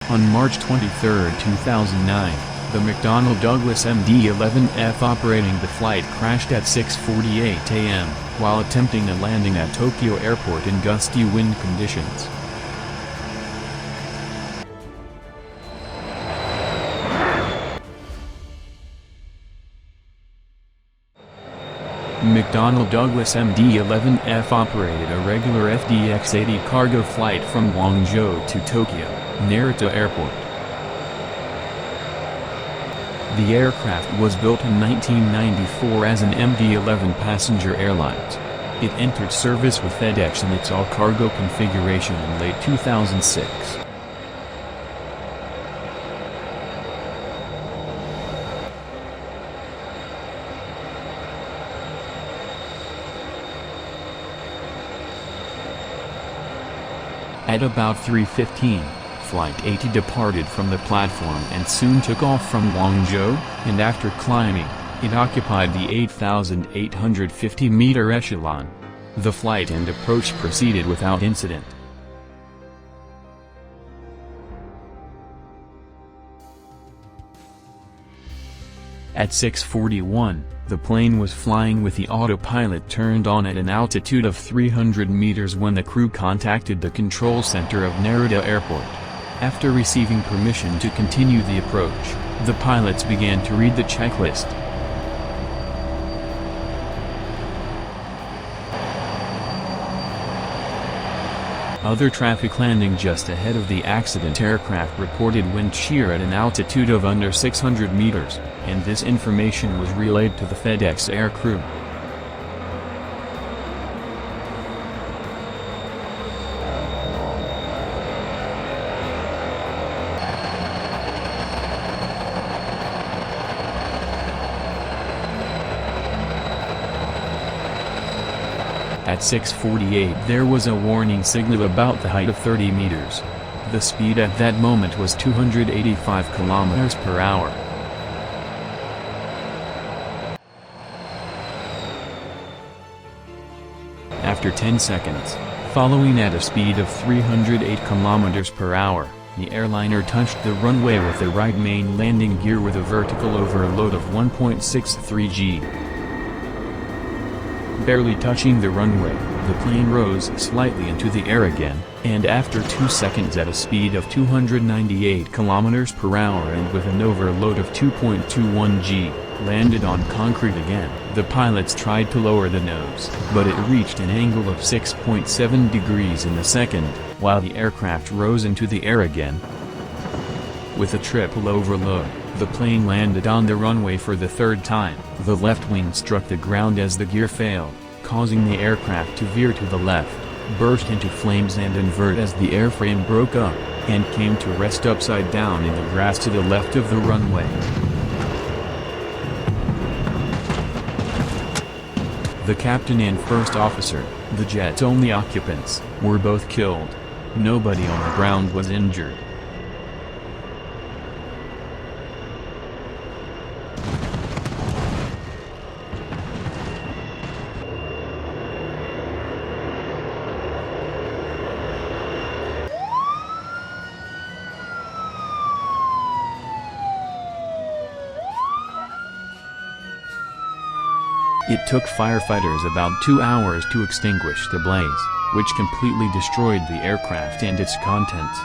On March 23, 2009, the McDonnell Douglas MD-11F operating the flight crashed at 6:48 a.m. while attempting a landing at Tokyo Airport in gusty wind conditions. McDonnell Douglas MD-11F operated a regular FDX-80 cargo flight from Guangzhou to Tokyo, Narita Airport. The aircraft was built in 1994 as an MD-11 passenger airline. It entered service with FedEx in its all-cargo configuration in late 2006. At about 3:15, Flight 80 departed from the platform and soon took off from Guangzhou, and after climbing, it occupied the 8,850-meter echelon. The flight and approach proceeded without incident. At 6:41, the plane was flying with the autopilot turned on at an altitude of 300 meters when the crew contacted the control center of Narita Airport. After receiving permission to continue the approach, the pilots began to read the checklist. Other traffic landing just ahead of the accident. Aircraft reported wind shear at an altitude of under 600 meters, and this information was relayed to the FedEx air crew. At 6:48 there was a warning signal about the height of 30 meters. The speed at that moment was 285 kilometers per hour. After 10 seconds, following at a speed of 308 kilometers per hour, the airliner touched the runway with the right main landing gear with a vertical overload of 1.63 g. Barely touching the runway, the plane rose slightly into the air again, and after 2 seconds at a speed of 298 km per hour and with an overload of 2.21 g, landed on concrete again. The pilots tried to lower the nose, but it reached an angle of 6.7 degrees in a second, while the aircraft rose into the air again. With a triple overload, the plane landed on the runway for the third time. The left wing struck the ground as the gear failed, causing the aircraft to veer to the left, burst into flames and invert as the airframe broke up, and came to rest upside down in the grass to the left of the runway. The captain and first officer, the jet's only occupants, were both killed. Nobody on the ground was injured. It took firefighters about 2 hours to extinguish the blaze, which completely destroyed the aircraft and its contents.